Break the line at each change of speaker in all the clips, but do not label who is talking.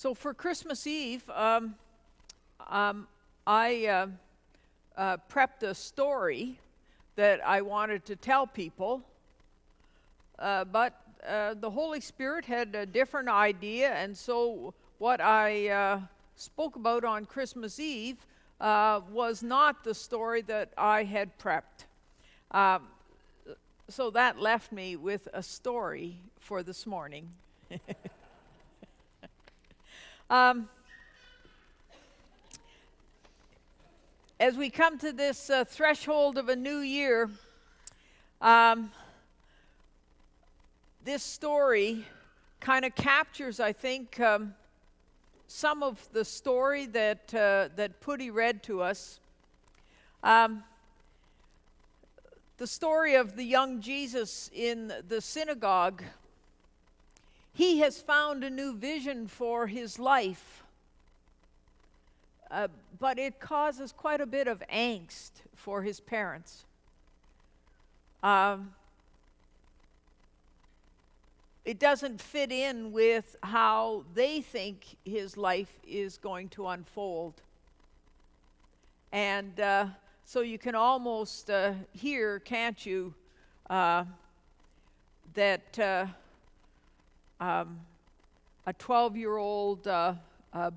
So for Christmas Eve, I prepped a story that I wanted to tell people, but the Holy Spirit had a different idea, and so what I spoke about on Christmas Eve was not the story that I had prepped. So that left me with a story for this morning. As we come to this threshold of a new year, this story kind of captures, I think, some of the story that Putty read to us. The story of the young Jesus in the synagogue. He has found a new vision for his life, but it causes quite a bit of angst for his parents. It doesn't fit in with how they think his life is going to unfold. And so you can almost hear, can't you, that a 12-year-old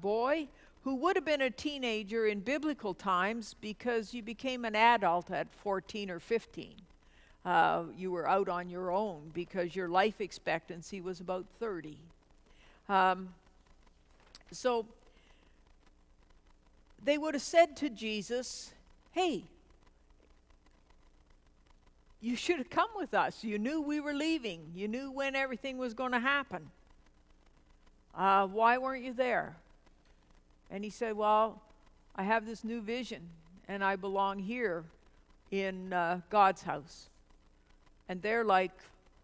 boy who would have been a teenager in biblical times, because you became an adult at 14 or 15. You were out on your own because your life expectancy was about 30. So they would have said to Jesus, "Hey, you should have come with us. You knew we were leaving. You knew when everything was going to happen. Why weren't you there?" And he said, "Well, I have this new vision, and I belong here in God's house." And they're like,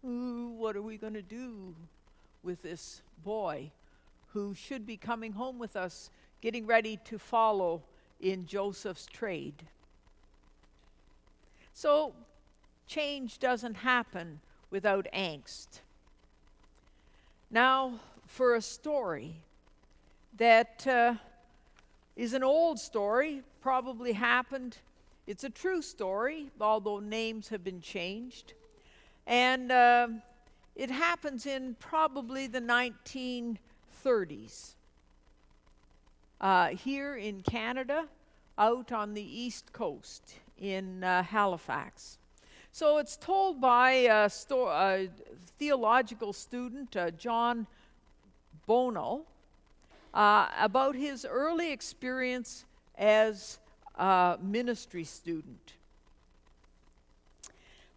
"Ooh, what are we going to do with this boy who should be coming home with us, getting ready to follow in Joseph's trade?" So change doesn't happen without angst. Now, for a story that is an old story, probably happened. It's a true story, although names have been changed. And it happens in probably the 1930s. Here in Canada, out on the East Coast in Halifax. So it's told by a theological student, John Bono, about his early experience as a ministry student.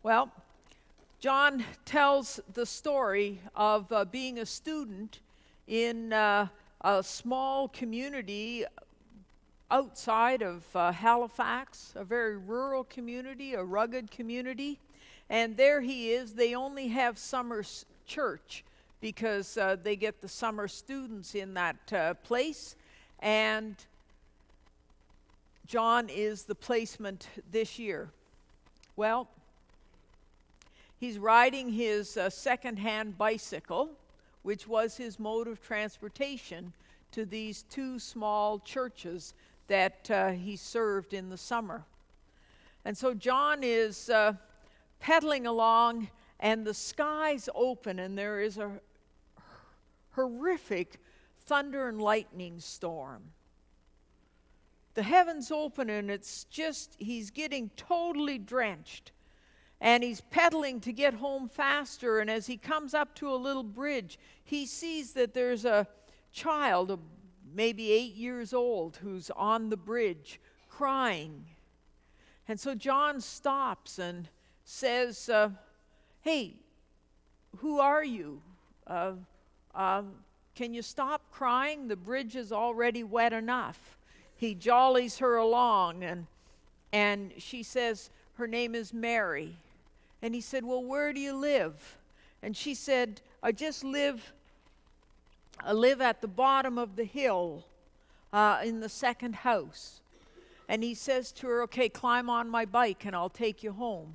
Well, John tells the story of being a student in a small community outside of Halifax, a very rural community, a rugged community. And there he is. They only have summer church because they get the summer students in that place. And John is the placement this year. Well, he's riding his second-hand bicycle, which was his mode of transportation to these two small churches that he served in the summer. And so John is pedaling along, and the skies open, and there is a horrific thunder and lightning storm. The heavens open, and it's just, he's getting totally drenched. And he's pedaling to get home faster, and as he comes up to a little bridge, he sees that there's a child, maybe 8 years old, who's on the bridge crying. And so John stops and says, "Hey, who are you? Can you stop crying? The bridge is already wet enough." He jollies her along, and she says her name is Mary. And he said, "Well, where do you live?" And she said, I live at the bottom of the hill in the second house." And he says to her, "Okay, climb on my bike and I'll take you home."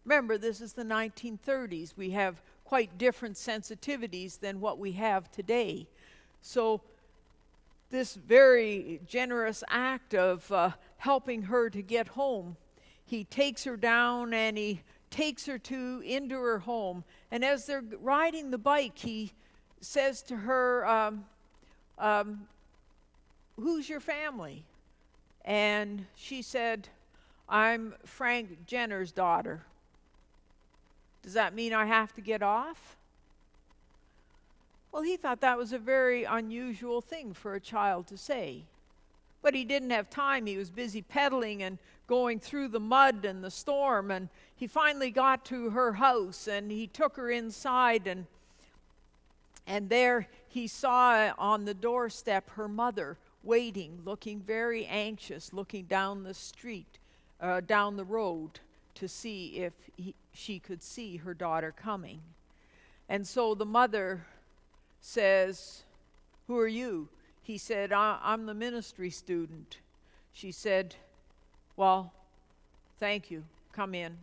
Remember, this is the 1930s. We have quite different sensitivities than what we have today. So this very generous act of helping her to get home, he takes her down and he takes her into her home. And as they're riding the bike, he says to her, who's your family? And she said, I'm Frank Jenner's daughter. Does that mean I have to get off? Well, he thought that was a very unusual thing for a child to say. But he didn't have time. He was busy pedaling and going through the mud and the storm. And he finally got to her house and he took her inside. And there he saw on the doorstep her mother waiting, looking very anxious, looking down the street, down the road to see if she could see her daughter coming. And so the mother says, who are you? He said, I'm the ministry student. She said, well, thank you. Come in.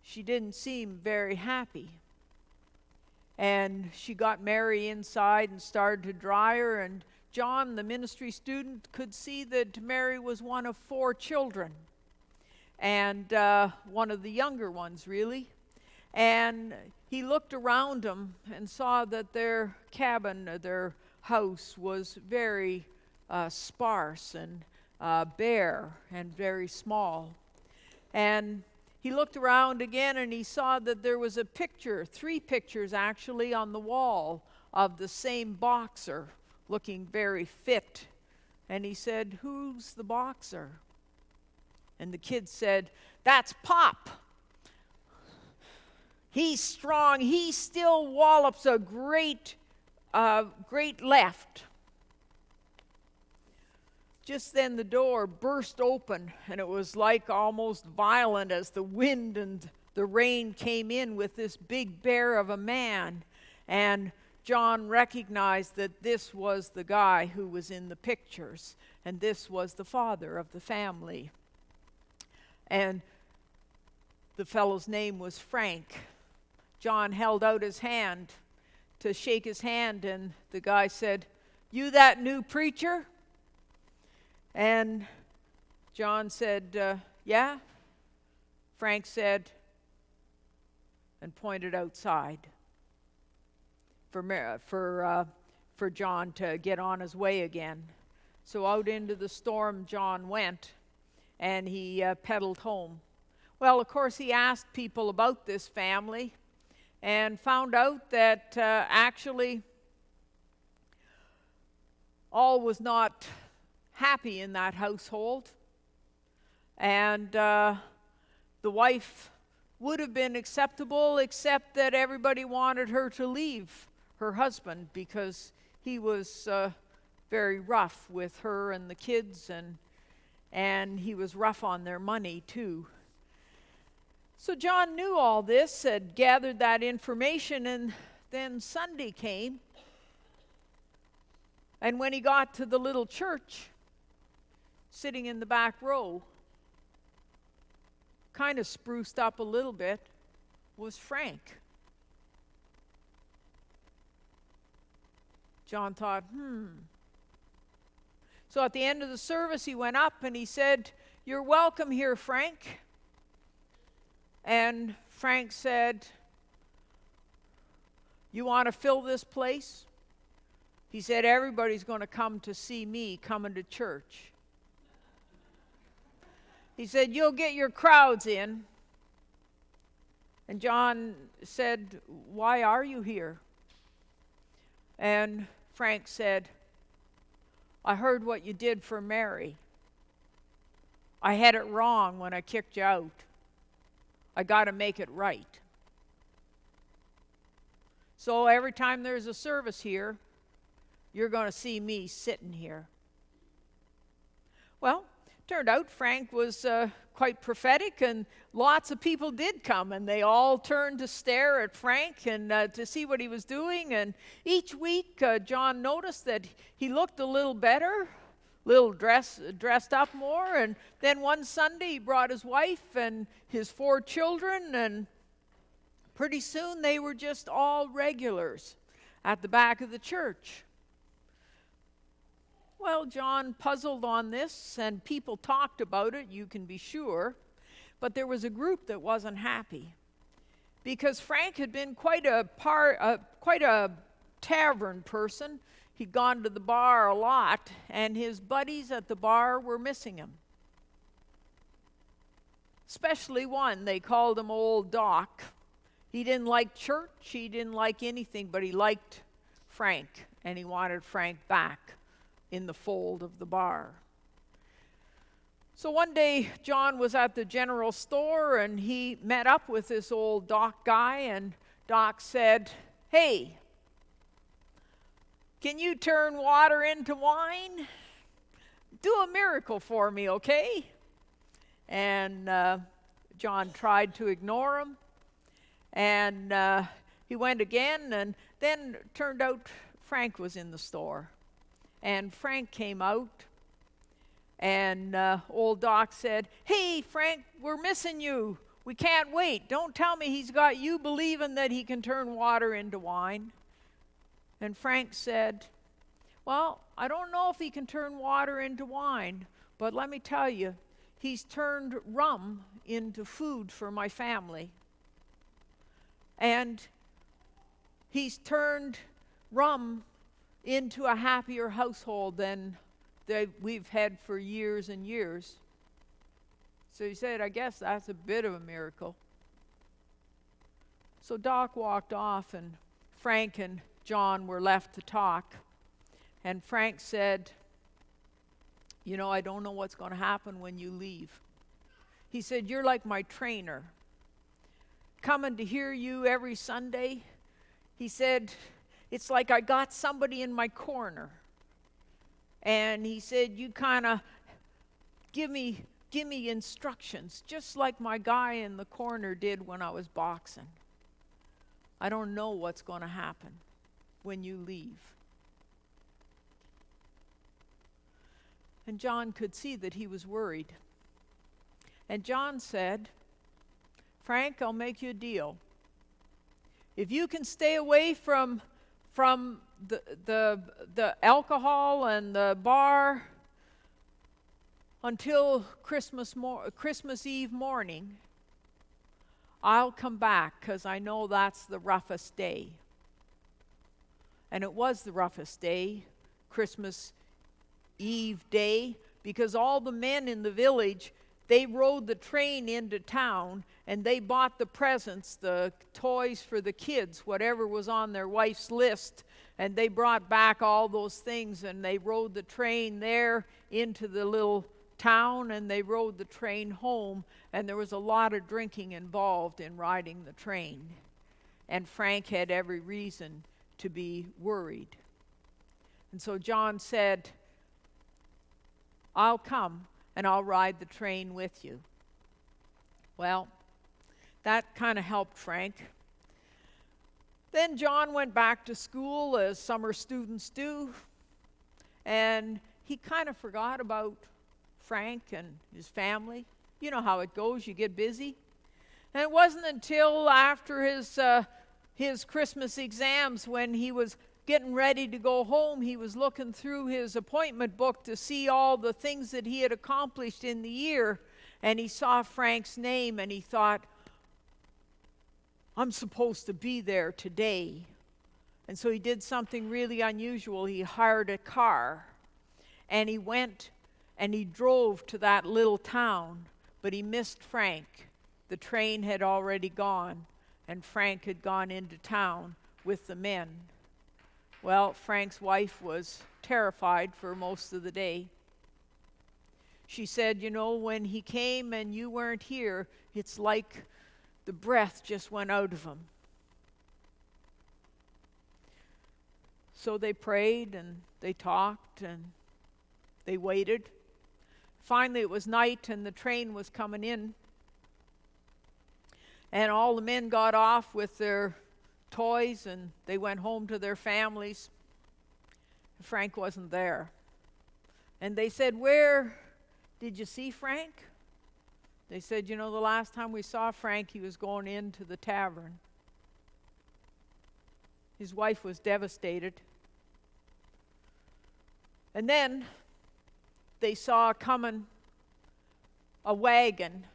She didn't seem very happy. And she got Mary inside and started to dry her. And John, the ministry student, could see that Mary was one of 4 children. And one of the younger ones, really. And he looked around them and saw that their cabin, their house, was very sparse and bare and very small. And he looked around again and he saw that there was a picture, 3 pictures actually, on the wall of the same boxer, looking very fit. And he said, who's the boxer? And the kid said, that's Pop. He's strong. He still wallops a great left. Just then the door burst open, and it was like almost violent as the wind and the rain came in with this big bear of a man. And John recognized that this was the guy who was in the pictures, and this was the father of the family. And the fellow's name was Frank. John held out his hand to shake his hand, and the guy said, you that new preacher? And John said, yeah. Frank said, and pointed outside for John to get on his way again. So out into the storm John went, and he pedaled home. Well, of course, he asked people about this family and found out that actually all was not happy in that household. And the wife would have been acceptable, except that everybody wanted her to leave her husband because he was very rough with her and the kids, and he was rough on their money too. So John knew all this, had gathered that information, and then Sunday came. And when he got to the little church, sitting in the back row, kind of spruced up a little bit, was Frank. John thought, So at the end of the service, he went up and he said, you're welcome here, Frank. And Frank said, you want to fill this place? He said, everybody's going to come to see me coming to church. He said, you'll get your crowds in. And John said, why are you here? And Frank said, I heard what you did for Mary. I had it wrong when I kicked you out. I got to make it right. So every time there's a service here, you're going to see me sitting here. Well, turned out Frank was quite prophetic, and lots of people did come, and they all turned to stare at Frank and to see what he was doing. And each week, John noticed that he looked a little better, dressed up more. And then one Sunday, he brought his wife and his 4 children, and pretty soon they were just all regulars at the back of the church. Well, John puzzled on this, and people talked about it, you can be sure. But there was a group that wasn't happy, because Frank had been quite a tavern person. He'd gone to the bar a lot, and his buddies at the bar were missing him. Especially one, they called him Old Doc. He didn't like church, he didn't like anything, but he liked Frank, and he wanted Frank back in the fold of the bar. So one day, John was at the general store, and he met up with this Old Doc guy, and Doc said, "Hey, can you turn water into wine? Do a miracle for me, okay?" And John tried to ignore him, and he went again, and then it turned out Frank was in the store. And Frank came out, and Old Doc said, "Hey, Frank, we're missing you. We can't wait. Don't tell me he's got you believing that he can turn water into wine." And Frank said, "Well, I don't know if he can turn water into wine, but let me tell you, he's turned rum into food for my family. And he's turned rum into a happier household than we've had for years and years." So he said, "I guess that's a bit of a miracle." So Doc walked off, and Frank and John were left to talk. And Frank said, "You know, I don't know what's going to happen when you leave." He said, "You're like my trainer. Coming to hear you every Sunday," he said, "it's like I got somebody in my corner." And he said, "You kind of give me instructions, just like my guy in the corner did when I was boxing. I don't know what's going to happen when you leave." And John could see that he was worried. And John said, "Frank, I'll make you a deal. If you can stay away from the alcohol and the bar until Christmas Eve morning, I'll come back, because I know that's the roughest day." And it was the roughest day, Christmas Eve day, because all the men in the village, they rode the train into town, and they bought the presents, the toys for the kids, whatever was on their wife's list, and they brought back all those things, and they rode the train there into the little town, and they rode the train home, and there was a lot of drinking involved in riding the train. And Frank had every reason to be worried. And so John said, "I'll come and I'll ride the train with you." Well, that kind of helped Frank. Then John went back to school, as summer students do, and he kind of forgot about Frank and his family. You know how it goes, you get busy. And it wasn't until after his Christmas exams, when he was getting ready to go home, he was looking through his appointment book to see all the things that he had accomplished in the year, and he saw Frank's name, and he thought, "I'm supposed to be there today." And so he did something really unusual. He hired a car, and he went and he drove to that little town, but he missed Frank. The train had already gone, and Frank had gone into town with the men. Well, Frank's wife was terrified for most of the day. She said, "You know, when he came and you weren't here, it's like the breath just went out of him." So they prayed and they talked and they waited. Finally, it was night and the train was coming in. And all the men got off with their toys and they went home to their families. Frank wasn't there. And they said, "Where did you see Frank?" They said, "You know, the last time we saw Frank, he was going into the tavern." His wife was devastated. And then they saw coming a wagon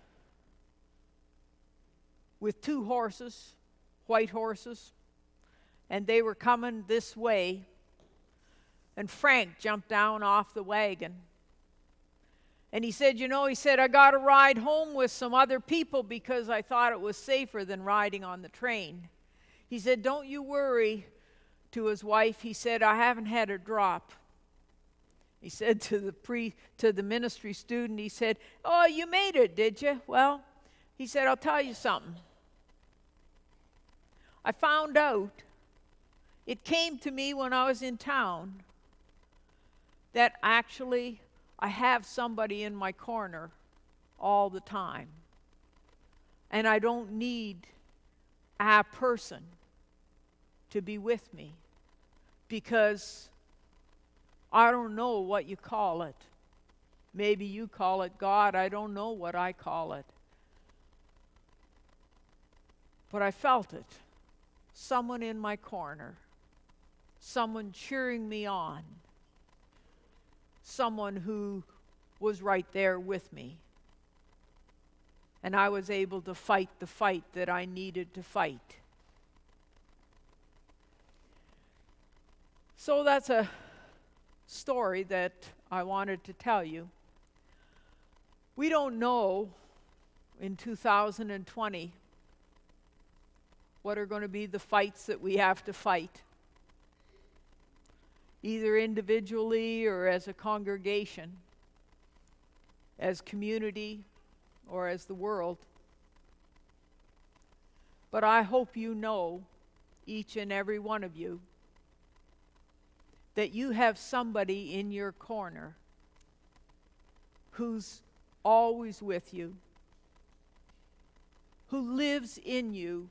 with 2 horses, white horses, and they were coming this way. And Frank jumped down off the wagon. And he said, I got to ride home with some other people because I thought it was safer than riding on the train. He said, don't you worry, to his wife. He said, I haven't had a drop. He said to the ministry student, he said, oh, you made it, did you? Well, he said, I'll tell you something. I found out, it came to me when I was in town, that actually I have somebody in my corner all the time. And I don't need a person to be with me, because I don't know what you call it. Maybe you call it God. I don't know what I call it. But I felt it. Someone in my corner. Someone cheering me on. Someone who was right there with me. And I was able to fight the fight that I needed to fight. So that's a story that I wanted to tell you. We don't know in 2020 what are going to be the fights that we have to fight, either individually or as a congregation, as community, or as the world. But I hope you know, each and every one of you, that you have somebody in your corner who's always with you, who lives in you,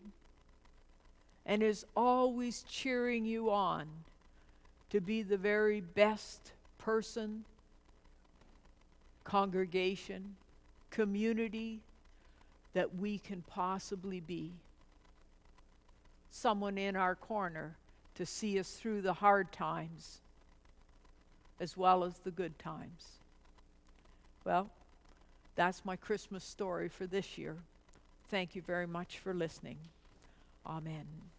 and is always cheering you on to be the very best person, congregation, community that we can possibly be. Someone in our corner to see us through the hard times as well as the good times. Well, that's my Christmas story for this year. Thank you very much for listening. Amen.